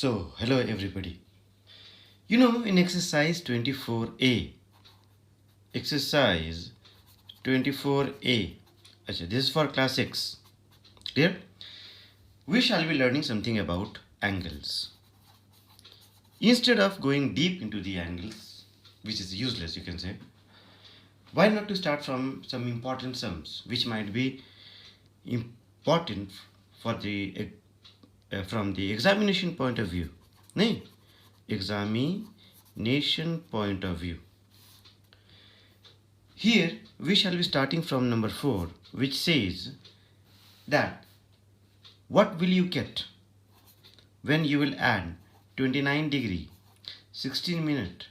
Hello everybody. In exercise 24A, this is for class 6. Clear? We shall be learning something about angles. Instead of going deep into the angles, which is useless, you can say, why not to start from some important sums, which might be important for the from the examination point of view. नहीं, examination point of view. Here we shall be starting from number 4, which says that what will you get when you will add 29 degree, 16 minute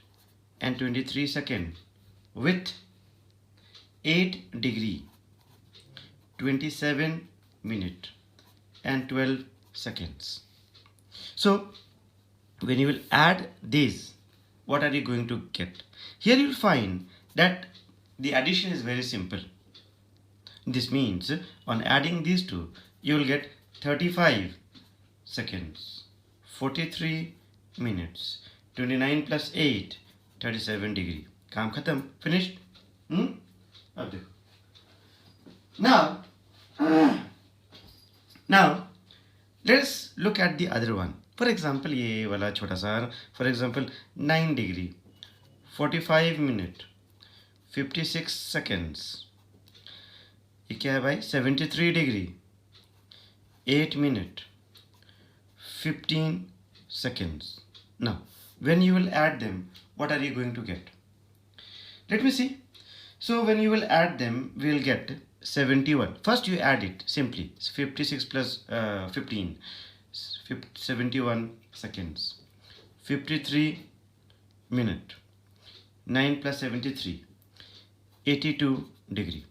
and 23 second with 8 degree, 27 minute and 12 seconds. So when you will add these, what are you going to get? Here you will find that the addition is very simple. This means on adding these two, you will get 35 seconds, 43 minutes, 29 plus 8, 37 degree. काम खत्म, finished? अब देखो. Now let's look at the other one. For example, ये वाला छोटा सा, for example 9 degree, 45 minute, 56 seconds. ये क्या है भाई? 73 degree, 8 minute, 15 seconds. Now, when you will add them, what are you going to get? Let me see. So when you will add them, we will get 71. First you add it simply. 56 plus 15, 71 seconds. 53 minute. 9 plus 73, 82 degree.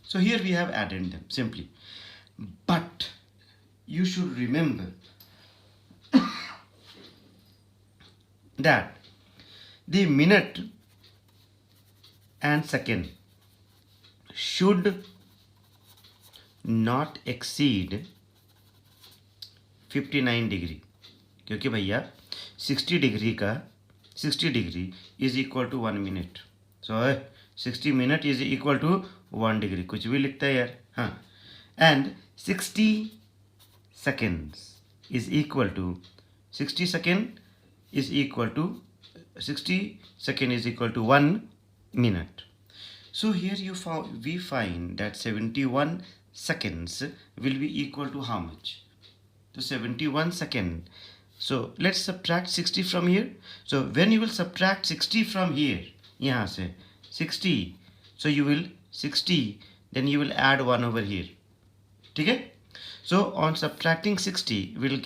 So here we have added them simply. But you should remember that the minute and second should not exceed 59 degree, क्योंकि भैया 60 degree is equal to 1 minute. So 60 minute is equal to 1 degree. कुछ भी लिखता है यार. हाँ. And 60 seconds is equal to 60 second is equal to 1 minute. So here we find that 71 seconds will be equal to how much? So 71 second. So let's subtract 60 from here. So when you will subtract 60 from here, यहाँ से 60, so you will 60, then you will add 1 over here. ठीक है? So on subtracting 60, we'll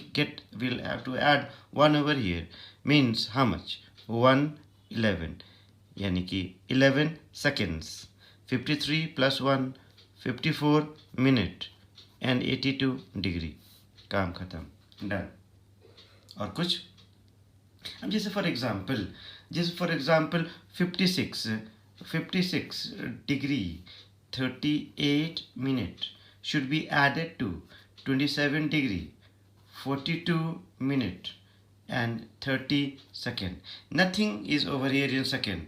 have to add 1 over here. Means how much? 111. यानी कि 11 seconds. 53 plus 1, 54 minute and 82 degree. काम खत्म. Done. और कुछ? अब जैसे for example 56 degree, 38 minute should be added to 27 degree, 42 minute and 30 second. Nothing is over here in second.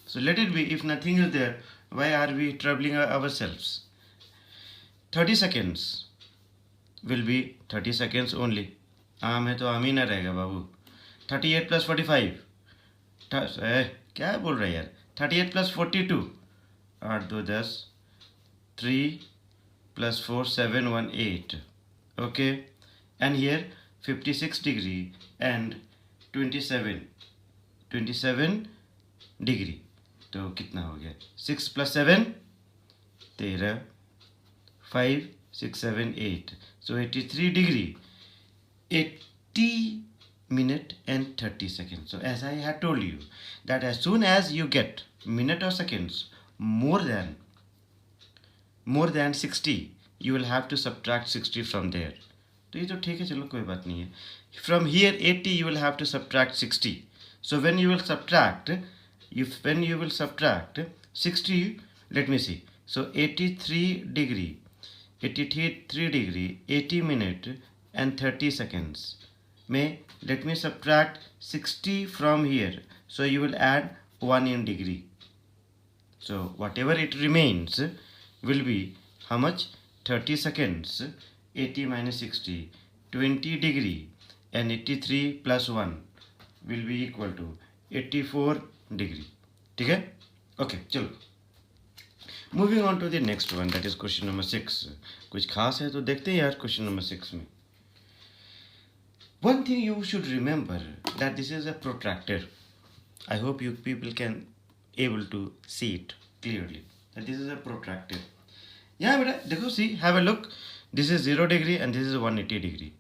So let it be. If nothing is there, why are we troubling ourselves? 30 seconds will be 30 seconds only. आम है तो आम ही ना रहेगा बाबू. 38 plus 45. क्या बोल रहा है यार? 38 plus 42. 8 2 10. 3 plus 4 7 1 8. Okay. And here 56 degree and 27 degree. तो कितना हो गया? 6 plus 7 13, 5 6 7 8. So 83 degree, 80 minute and 30 seconds. So as I had told you that as soon as you get minute or seconds more than 60, you will have to subtract 60 from there. तो ये तो ठीक है, चलो कोई बात नहीं है. From here 80 you will have to subtract 60. So when you will subtract 60, let me see. So 83 degree, 80 minute and 30 seconds. let me subtract 60 from here. So you will add 1 in degree. So whatever it remains will be how much? 30 seconds. 80 minus 60, 20 degree, and 83 plus 1 will be equal to 84 degree. ठीक है? Okay, चलो. Moving on to the next one, that is question number 6. कुछ खास है तो देखते हैं यार question number 6 में. One thing you should remember that this is a protractor. I hope you people can able to see it clearly. That this is a protractor. Yeah, but देखो, see, have a look. This is 0 degree and this is 180 degree.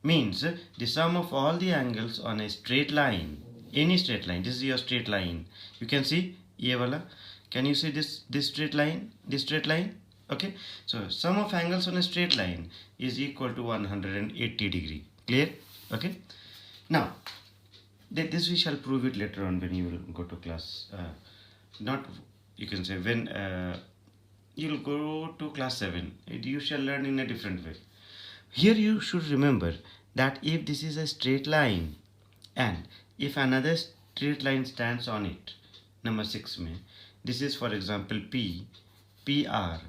Means the sum of all the angles on a straight line, any straight line. This is your straight line. You can see ये वाला. Can you see this straight line? This straight line. Okay. So sum of angles on a straight line is equal to 180 degree. Clear? Okay. Now this we shall prove it later on when you will go to class. Not you can say when you will go to class 7. You shall learn in a different way. Here you should remember that if this is a straight line and if another straight line stands on it, number 6 mein, this is for example P, PR.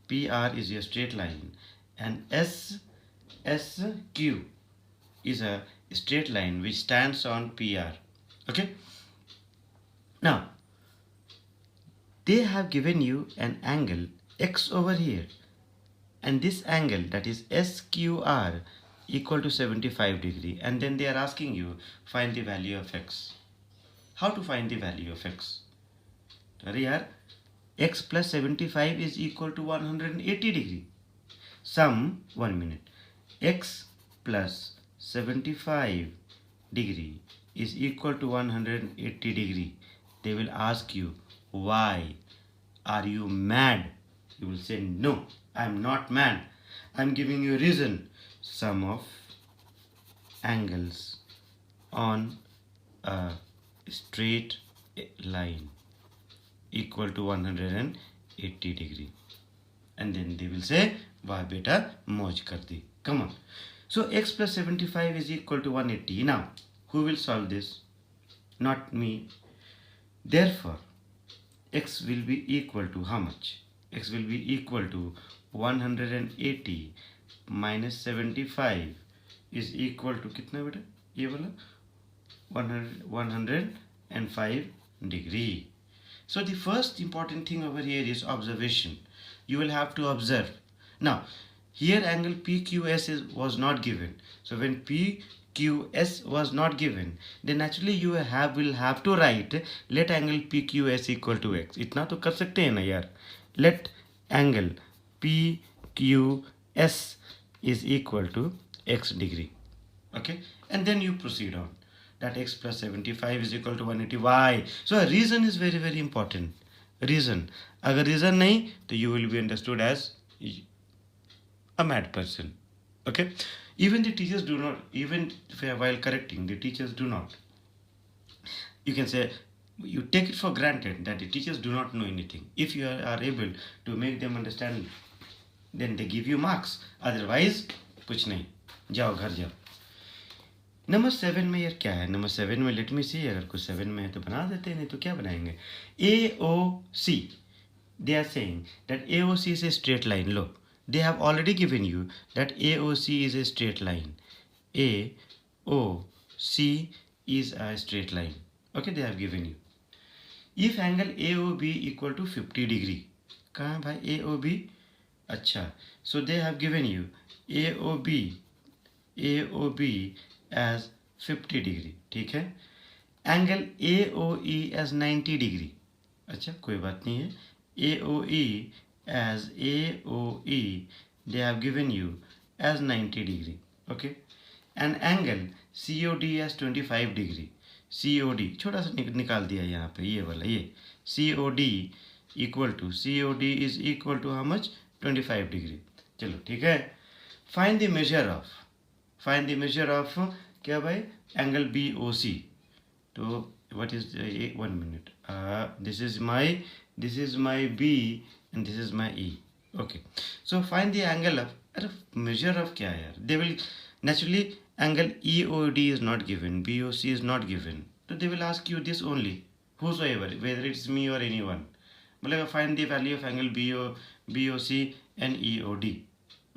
PR is your straight line and SQ is a straight line which stands on PR. Okay. Now they have given you an angle X over here, and this angle, that is SQR, equal to 75 degree, and then they are asking you find the value of X. How to find the value of X? Sorry yaar, X plus 75 is equal to 180 degree. Sum, 1 minute, X plus 75 degree is equal to 180 degree. They will ask you, why? Are you mad? You will say, no, I am not mad. I am giving you a reason. Sum of angles on a straight line equal to 180 degree. And then they will say, wah beta moj kar di. Come on. So X plus 75 is equal to 180. Now, who will solve this? Not me. Therefore, X will be equal to how much? X will be equal to 180 minus 75 is equal to कितना बेटा? ये वाला 105 degree. So the first important thing over here is observation. You will have to observe. Now here angle PQS was not given. So when PQS was not given, then naturally you will have to write let angle PQS equal to X. इतना तो कर सकते हैं ना यार. Let angle PQS is equal to X degree. Okay, and then you proceed on that X plus 75 is equal to 180. Why? So a reason is very very important. Reason. अगर reason नहीं तो you will be understood as a mad person. Okay, even the teachers do not, even while correcting, the teachers do not, you can say, you take it for granted that the teachers do not know anything. If you are able to make them understand, then they give you marks. Otherwise कुछ नहीं, जाओ घर जाओ. Number 7 में यार क्या है? Number 7 में लेट मी सी, अगर कुछ 7 में है तो बना देते हैं, नहीं तो क्या बनाएंगे? AOC, they are saying that AOC is a straight line. Look, they have already given you that AOC is a straight line. AOC is a straight line. Okay, they have given you. If angle AOB equal to 50 degree, कहाँ है भाई AOB? अच्छा, so they have given you AOB as 50 degree. ठीक है. Angle AOE as 90 degree. अच्छा, कोई बात नहीं है. AOE as AOE they have given you as 90 degree. Okay, and angle COD as 25 degree. COD छोटा सा निकाल दिया यहाँ पे, ये वाला, ये COD is equal to how much? 25 degree. चलो ठीक है. Find the measure of क्या भाई? Angle BOC. तो what is 1 minute? This is my B and this is my E. Okay, so find the angle of, measure of क्या है यार? They will naturally angle EOD is not given, BOC is not given, so they will ask you this only, whosoever, whether it's me or anyone. Find the value of angle BOC and EOD.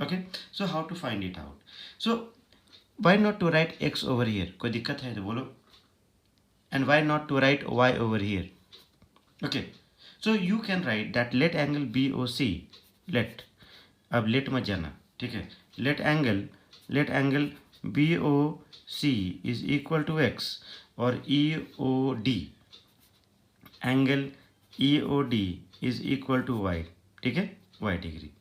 Okay, so how to find it out? So why not to write x over here? कोई दिक्कत है तो बोलो. And why not to write y over here? Okay, so you can write that let angle BOC, अब let मत जाना, ठीक है. let angle BOC is equal to x, और EOD, angle EOD is equal to y, ठीक है, y degree.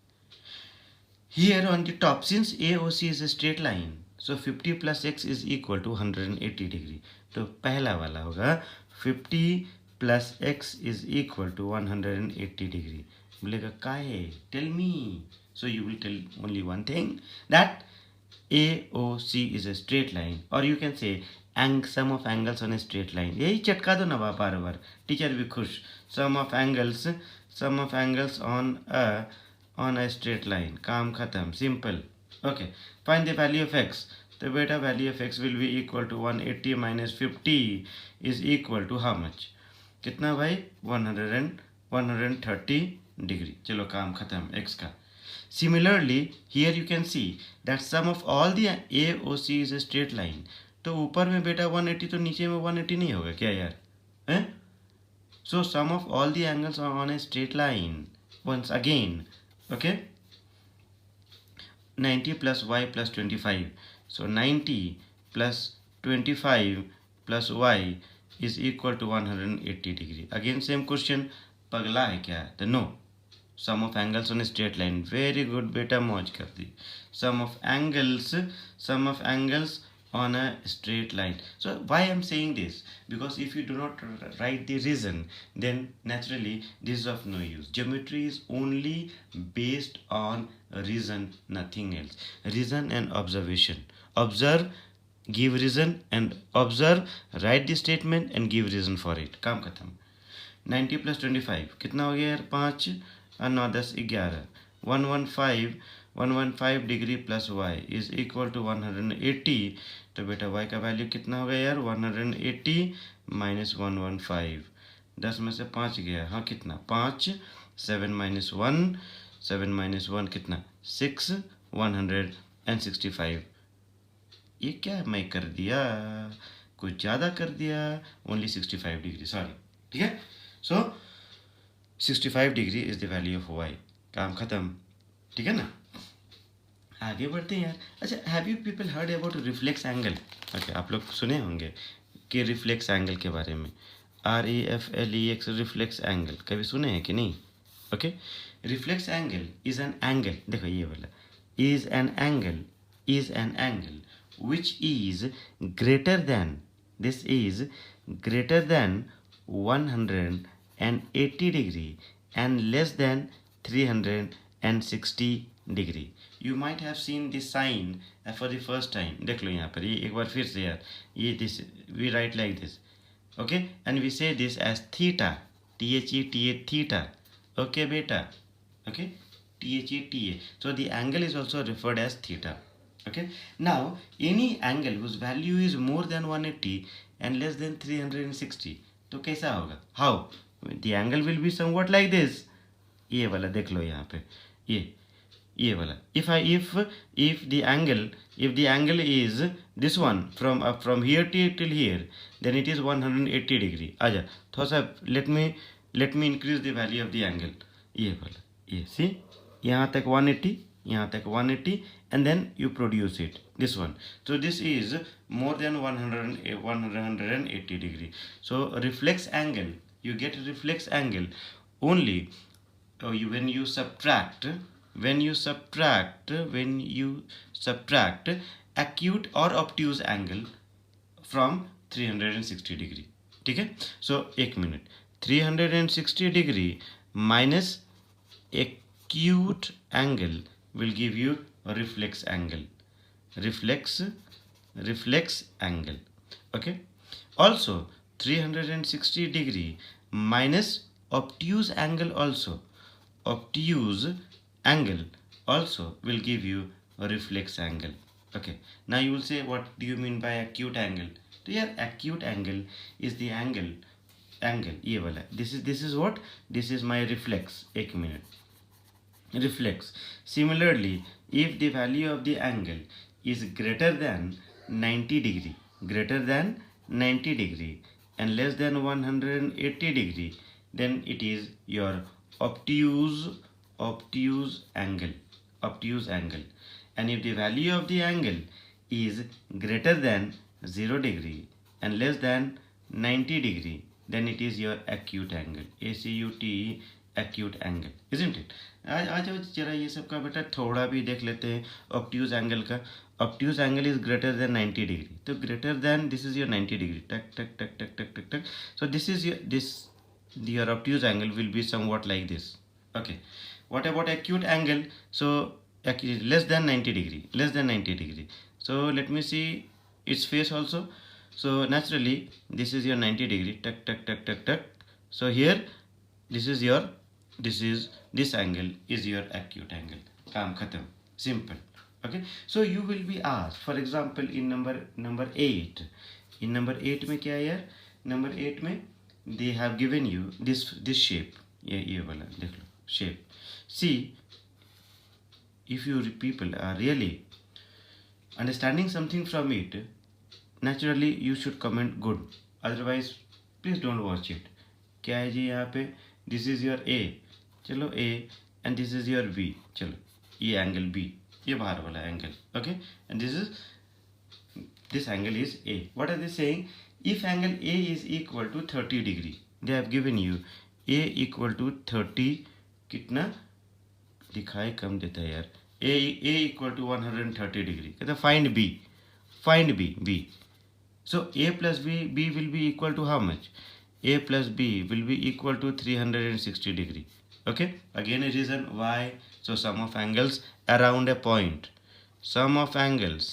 Here on the top, since AOC is a straight line, so 50 plus x is equal to 180 degree. तो पहला वाला होगा 50 plus x is equal to 180 degree. बोलेगा काहे? Tell me. So you will tell only one thing, that AOC is a straight line, or you can say sum of angles on a straight line. यही चटका दो ना बार बार, teacher भी खुश. Sum of angles on a straight line. काम खत्म, simple. Okay, find the value of x. The beta value of x will be equal to 180 minus 50 is equal to how much? कितना भाई? 130 degree. चलो काम खत्म x का. Similarly, here you can see that sum of all the AOC is a straight line. तो ऊपर में बेटा 180, तो नीचे में 180 नहीं होगा क्या यार? हैं? So sum of all the angles are on a straight line. Once again, okay, 90 plus y plus 25. So 90 plus 25 plus y is equal to 180 degree. Again same question, पगला है क्या? तो no. Sum of angles on a straight line. Very good बेटा, मौज कर दी. Sum of angles on a straight line. So why I'm saying this? Because if you do not write the reason, then naturally this is of no use. Geometry is only based on reason, nothing else. Reason and observation. Observe, give reason, and observe, write the statement and give reason for it. काम खत्म. 90 plus 25 कितना हो गया यार? 5 और 9 10 11. 115 degree plus y is equal to 180. तो बेटा y का वैल्यू कितना हो गया यार? 180 माइनस 115. 10 में से 5 गया, हाँ कितना? 5. 7 माइनस 1 कितना? 6. 165. ये क्या मैं कर दिया? कुछ ज़्यादा कर दिया. Only 65 degree, sorry. ठीक है, सो 65 degree is the value of y. काम खत्म, ठीक है ना. आगे बढ़ते हैं यार. अच्छा, have you people heard about reflex angle? Okay, आप लोग सुने होंगे कि रिफ्लेक्स एंगल के बारे में. REFLEX, रिफ्लेक्स एंगल कभी सुने हैं कि नहीं? Okay, reflex angle is an angle, देखो ये वाला, is an angle which is greater than, this is greater than 180 degree and less than 360 degree. You might have seen this sign for the first time. देख लो यहाँ पर, ये एक बार फिर से यार, ये this we write like this, okay, and we say this as theta, THETA, theta. Okay beta, okay, THETA. So the angle is also referred as theta. Okay, now any angle whose value is more than 180 and less than 360, तो कैसा होगा? How? The angle will be somewhat like this. ये वाला देख लो यहाँ पे, ये वाला. If the angle is this one from here till here, then it is 180 degree. आजा थोड़ा सा, let me increase the value of the angle. ये वाला, ये see, यहाँ तक 180, यहाँ तक 180, and then you produce it, this one. So this is more than 180 degree. So reflex angle, you get reflex angle only when you subtract acute or obtuse angle from 360 degree. ठीक है, so एक minute, 360 degree minus acute angle will give you a reflex angle. Okay, also 360 degree minus obtuse angle also will give you a reflex angle. Okay, now you will say what do you mean by acute angle? तो यार acute angle is the angle ये वाला, this is what, this is my reflex. एक minute, reflex. Similarly, if the value of the angle is greater than 90 degree, greater than 90 degree and less than 180 degree, then it is your obtuse angle, obtuse angle. And if the value of the angle is greater than 0 degree and less than 90 degree, then it is your acute angle, ACUTE, acute angle, isn't it? आ जाओ जरा ये सब का बेटा थोड़ा भी देख लेते हैं ऑब्ट्यूज एंगल का. Obtuse angle is greater than 90 degree, तो greater than this is your 90 degree, टक टक टक टक टक टक टक. So this is your obtuse angle will be somewhat like this. Okay, what about acute angle? So less than 90 degree, less than 90 degree. So let me see its face also. So naturally this is your 90 degree, tuck tuck tuck tuck tuck. So here this is your, this angle is your acute angle. काम खत्म, simple. Okay, so you will be asked, for example in number 8, in number 8 में क्या है यार, number 8 में they have given you this shape, ये वाला देख लो shape. See, if you people are really understanding something from it, naturally you should comment good, otherwise please don't watch it. क्या है जी यहाँ पे, दिस इज योर ए, चलो A, and this is your B, चलो ये angle B, ये बाहर वाला angle. Okay, and this angle is A. What are they saying? If angle A is equal to 30 degree, they have given you A equal to 30, कितना दिखाई कम देता है यार, ए इक्वल टू 130 डिग्री. कहता find B, find B. So A plus B will be equal to how much? A plus B will be equal to 360 degree. Okay, again a reason why. So sum of angles around a point, sum of angles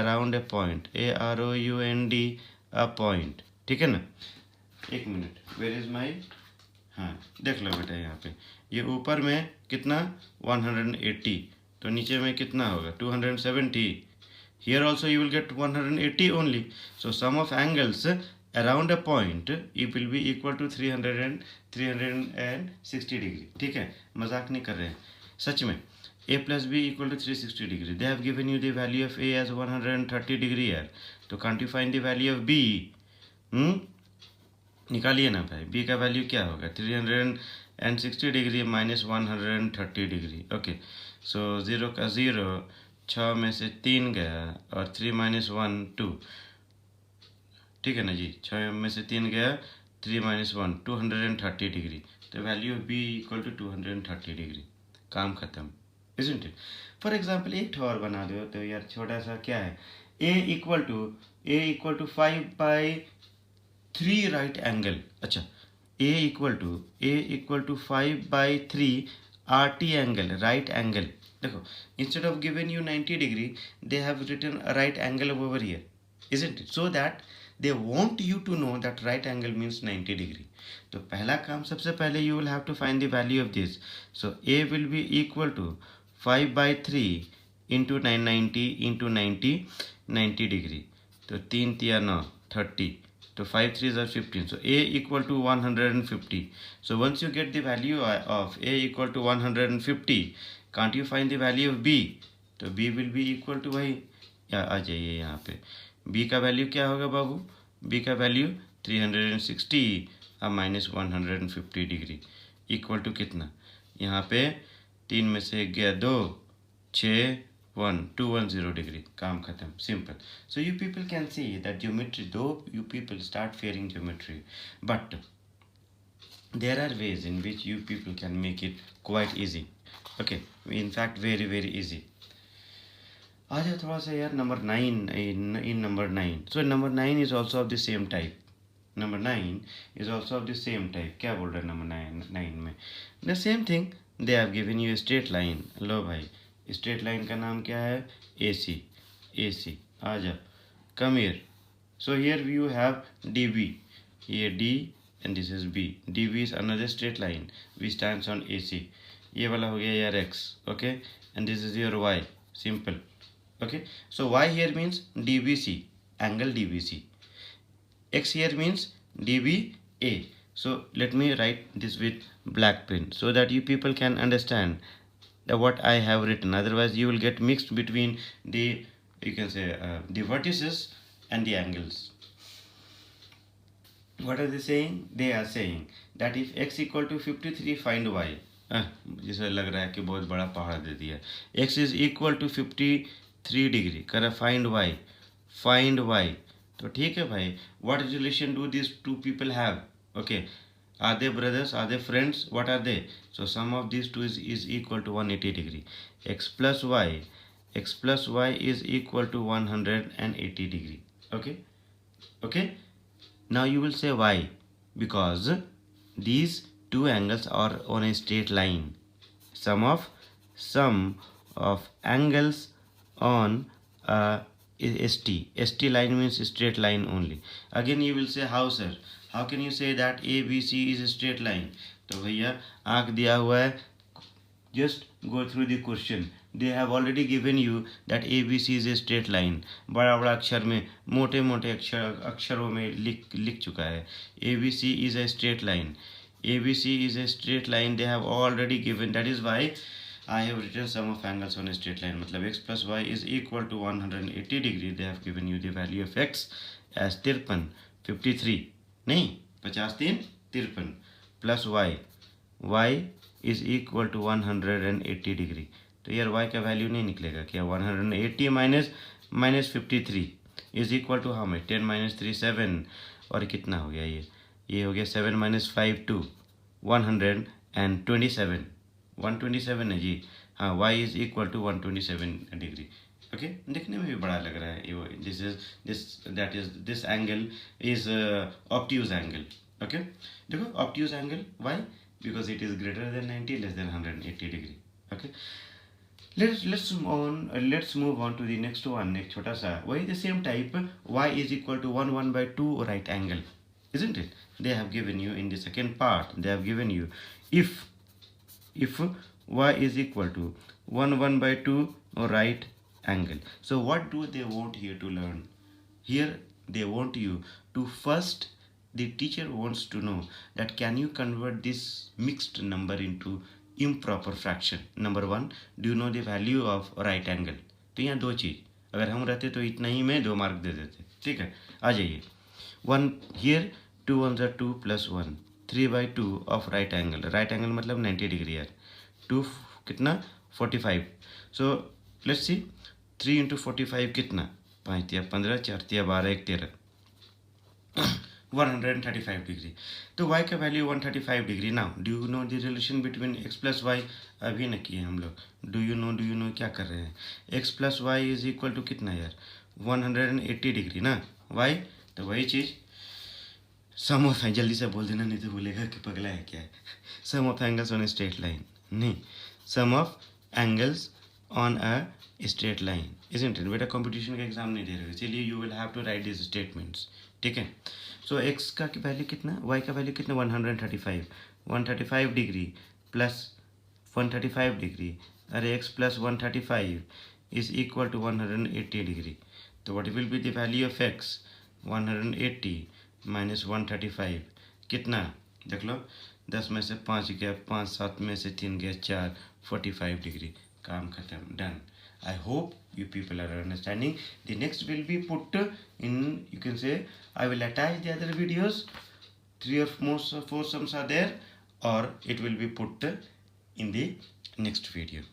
around a point, AROUND, a point. ठीक है ना? एक minute, where is my, हाँ देख लो बेटा यहाँ पे, ये ऊपर में कितना 180, तो नीचे में कितना होगा 270. Here also you will get 180 only. So sum of angles around a point it will be equal to 360 degree. ठीक है, मजाक नहीं कर रहे हैं, सच में. A plus B equal to 360 degree. They have given you the value of A as 130 degree here. तो can't you find the value of B? निकालिए ना भाई, B का वैल्यू क्या होगा, 360 डिग्री माइनस 130 डिग्री. ओके, सो 0 का 0, 6 में से 3 गया और 3 माइनस 1 2. ठीक है ना जी, 6 में से 3 गया, 3 माइनस 1 230 डिग्री. तो value of B equal to 230 degree. काम खत्म, इजंट इट? फॉर एग्जाम्पल एक और बना दो तो यार, छोटा सा क्या है, A equal to 5/3 right angle. अच्छा, A equal to 5/3 RT angle, right angle. देखो, instead of giving you 90 degree, they have written a right angle over here, isn't it? So that they want you to know that right angle means 90 degree. तो पहला काम, सबसे पहले you will have to find the value of this. So A will be equal to 5/3 into 990 into 90 degree. तो 3 तिया 9 30. So 5 3s are 15. So A equal to 150. So once you get the value of A equal to 150, can't you find the value of B? तो B will be equal to वही, या आ जाइए यहाँ पे, B का value क्या होगा बाबू? B का value 360 minus 150 degree equal to कितना? यहाँ पे 3 में से गया 2, 6 1 210 डिग्री. काम खत्म, simple. So you people can see that geometry, though you people start fearing geometry, but there are ways in which you people can make it quite easy. Okay, in fact very very easy. आ जाओ थोड़ा सा यार number 9, in number 9. So number 9 is also of the same type. Number 9 is also of the same type. क्या बोल रहे हैं number 9 में? The same thing, they have given you a straight line. लो भाई, straight line का नाम क्या है? AC. आ जाओ, come here. So here you have DB, ये D and this is B. DB is another straight line which stands on AC. ये वाला हो गया यार X. Okay, and this is your y. Simple. Okay, so y here means DBC, angle DBC. X here means DBA. So let me write this with black pen so that you people can understand what I have written. Otherwise you will get mixed between the, you can say, the vertices and the angles. What are they saying? They are saying that if x equal to 53, find y. जैसे लग रहा है कि बहुत बड़ा पहाड़ दे दिया. x is equal to 53 degree. करा find y. Find y. तो ठीक है भाई. What relation do these two people have? Okay. Are they brothers? Are they friends? What are they? So sum of these two is equal to 180 degree. X plus y is equal to 180 degree. Okay. Okay. Now you will say why? Because these two angles are on a straight line. Sum of angles on a ST line means straight line only. Again you will say, how sir? How can you say that ABC is a straight line? तो भैया आंख दिया हुआ है. Just go through the question. They have already given you that ABC is a straight line. बड़ा बड़ा अक्षर में, मोटे मोटे अक्षरों में लिख चुका है. ABC is a straight line. ABC is a straight line. They have already given. That is why I have written sum of angles on a straight line. मतलब x plus y is equal to 180 degree. They have given you the value of x as 53, 53 नहीं 53, 53 plus y is equal to 180 degree. तो यार y का value नहीं निकलेगा क्या? 180 minus 53 is equal to how much? 10 minus 3 7. और कितना हो गया ये हो गया 7 माइनस 5 2 127. 127 है जी. हाँ, y is equal to 127 degree. Okay, देखने में भी बड़ा लग रहा है. This angle is obtuse angle. Okay, देखो obtuse angle. Why? Because it is greater than 90, less than 180 degree. Okay, let's move on to the next one. Next छोटा सा वही the same type. Y is equal to 1/2 right angle, isn't it? They have given you in the second part. They have given you if y is equal to 1/2 right angle. So what do they want here to learn? Here they want you to first. The teacher wants to know that can you convert this mixed number into improper fraction. Number one, do you know the value of right angle? तो यहाँ दो चीज़, अगर हम रहते तो इतना ही में 2 mark दे देते. ठीक है, आ जाइए. 1 here, 2 1 2 plus 1, 3/2 of right angle. right angle मतलब 90 डिग्री यार. 2 कितना? 45. So let's see, 3 into 45 कितना? 5 तिया 15, 4 तिया 12, 1 13. 135 डिग्री. तो y का value 135 degree. Now do you know the relation between x plus y? अभी न किए हम लोग. डू यू नो क्या कर रहे हैं? x plus y is equal to कितना यार? 180 डिग्री ना. y तो वही चीज़ सम ऑफ, जल्दी से बोल देना नहीं तो बोलेगा कि पगला है क्या. Sum of angles on a straight line नहीं, sum of angles on a straight line. Isn't it? बेटा कंपटीशन का एग्जाम नहीं दे रहे हो, चलिए you will have to write this statements. ठीक है. सो x का वैल्यू कितना? y का वैल्यू कितना? 135 डिग्री प्लस 135 डिग्री. अरे x plus 135 is equal to 180 degree. तो what will be the value of x? 180 minus 135 कितना? देख लो, 10 में से 5 गया, 5 7 में से 3 गया 4, 45 डिग्री. काम खत्म, done. I hope you people are understanding. The next will be put in, you can say, I will attach the other videos. 3 or 4 sums are there, or it will be put in the next video.